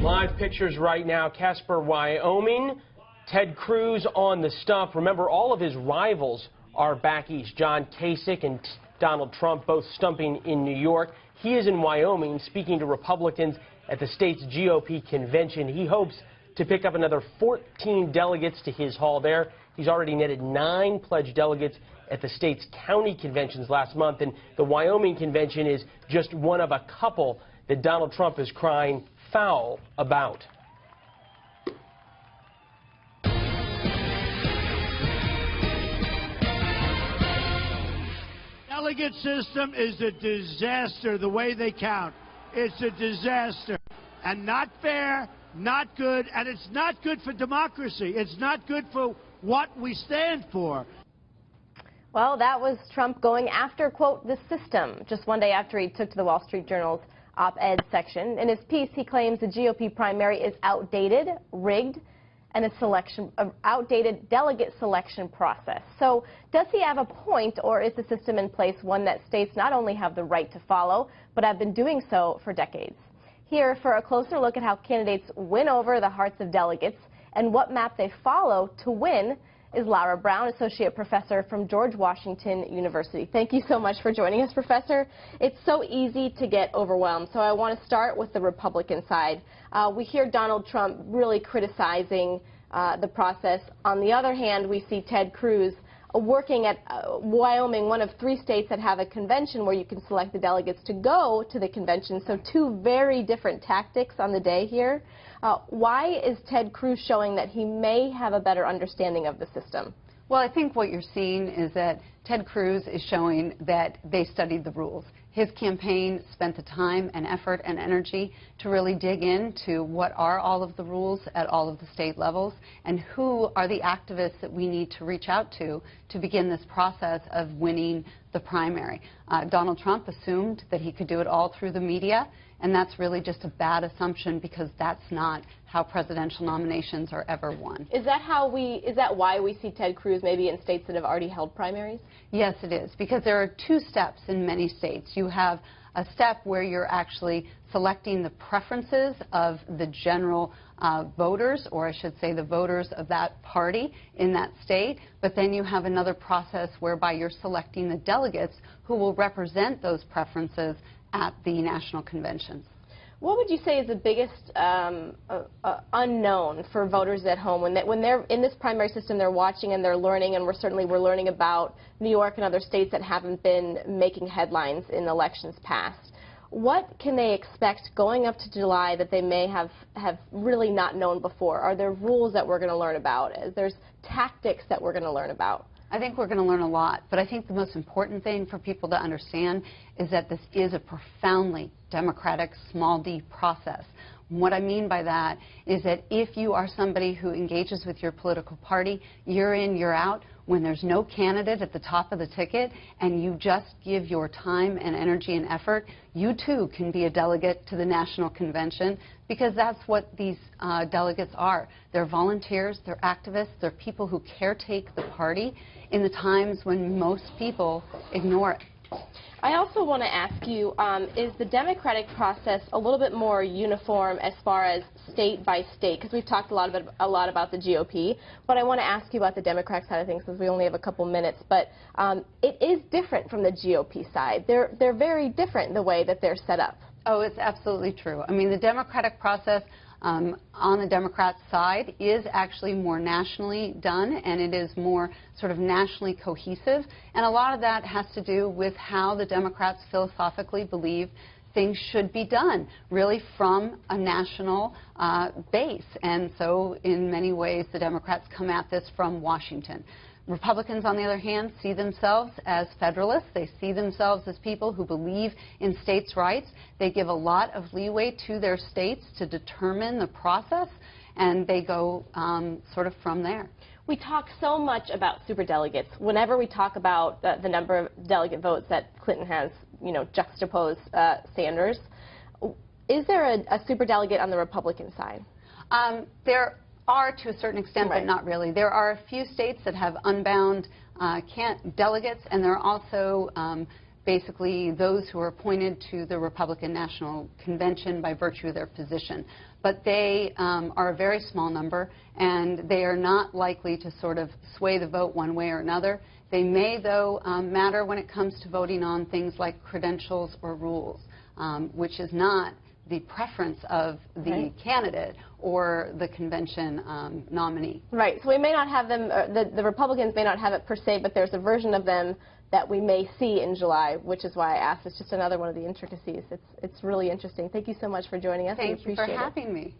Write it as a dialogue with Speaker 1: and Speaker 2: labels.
Speaker 1: Live pictures right now, Casper, Wyoming. Ted Cruz on the stump. Remember, all of his rivals are back east. John Kasich and Donald Trump both stumping in New York. He is in Wyoming speaking to Republicans at the state's GOP convention. He hopes to pick up another 14 delegates to his haul there. He's already netted 9 pledged delegates at the state's county conventions last month, and the Wyoming convention is just one of a couple that Donald Trump is crying foul about.
Speaker 2: Delegate system is a disaster, the way they count. It's a disaster and not fair, not good, and it's not good for democracy. It's not good for what we stand for.
Speaker 3: Well, that was Trump going after, quote, the system, just one day after he took to the Wall Street Journal's op-ed section. In his piece, he claims the GOP primary is outdated, rigged, and an outdated delegate selection process. So does he have a point, or is the system in place one that states not only have the right to follow, but have been doing so for decades? Here, for a closer look at how candidates win over the hearts of delegates and what map they follow to win, is Laura Brown, Associate Professor from George Washington University. Thank you so much for joining us, Professor. It's so easy to get overwhelmed, so I want to start with the Republican side. We hear Donald Trump really criticizing the process. On the other hand, we see Ted Cruz working at Wyoming, one of 3 states that have a convention where you can select the delegates to go to the convention. So 2 very different tactics on the day here. Why is Ted Cruz showing that he may have a better understanding of the system?
Speaker 4: Well, I think what you're seeing is that Ted Cruz is showing that they studied the rules. His campaign spent the time and effort and energy to really dig into what are all of the rules at all of the state levels and who are the activists that we need to reach out to begin this process of winning the primary. Donald Trump assumed that he could do it all through the media, and that's really just a bad assumption because that's not how presidential nominations are ever won.
Speaker 3: Is that why we see Ted Cruz maybe in states that have already held primaries?
Speaker 4: Yes, it is, because there are 2 steps in many states. You have a step where you're actually selecting the preferences of the general voters, or I should say the voters of that party in that state, but then you have another process whereby you're selecting the delegates who will represent those preferences at the national conventions.
Speaker 3: What would you say is the biggest unknown for voters at home when they're in this primary system, they're watching and they're learning, and we're learning about New York and other states that haven't been making headlines in elections past? What can they expect going up to July that they may have really not known before? Are there rules that we're going to learn about? There's tactics that we're going to learn about?
Speaker 4: I think we're going to learn a lot, but I think the most important thing for people to understand is that this is a profoundly democratic small d process. What I mean by that is that if you are somebody who engages with your political party year in, year out, when there's no candidate at the top of the ticket and you just give your time and energy and effort, you too can be a delegate to the national convention, because that's what these delegates are. They're volunteers, they're activists, they're people who caretake the party in the times when most people ignore it.
Speaker 3: I also want to ask you, is the democratic process a little bit more uniform as far as state by state? Because we've talked a lot about the GOP, but I want to ask you about the Democratic side of things because we only have a couple minutes. But it is different from the GOP side. They're very different the way that they're set up.
Speaker 4: Oh, it's absolutely true. I mean, the democratic process on the Democrat side is actually more nationally done, and it is more sort of nationally cohesive. And a lot of that has to do with how the Democrats philosophically believe things should be done, really from a national base. And so in many ways, the Democrats come at this from Washington. Republicans, on the other hand, see themselves as federalists. They see themselves as people who believe in states' rights. They give a lot of leeway to their states to determine the process, and they go sort of from there.
Speaker 3: We talk so much about superdelegates. Whenever we talk about the number of delegate votes that Clinton has, juxtaposed Sanders, is there a superdelegate on the Republican side?
Speaker 4: There are to a certain extent,
Speaker 3: right,
Speaker 4: but not really. There are a few states that have unbound delegates, and there are also basically those who are appointed to the Republican National Convention by virtue of their position. But they are a very small number, and they are not likely to sort of sway the vote one way or another. They may, though, matter when it comes to voting on things like credentials or rules, which is not the preference of the candidate or the convention nominee.
Speaker 3: Right. So we may not have them, the Republicans may not have it per se, but there's a version of them that we may see in July, which is why I asked. It's just another one of the intricacies. It's really interesting. Thank you so much for joining us.
Speaker 4: Thank you for having me.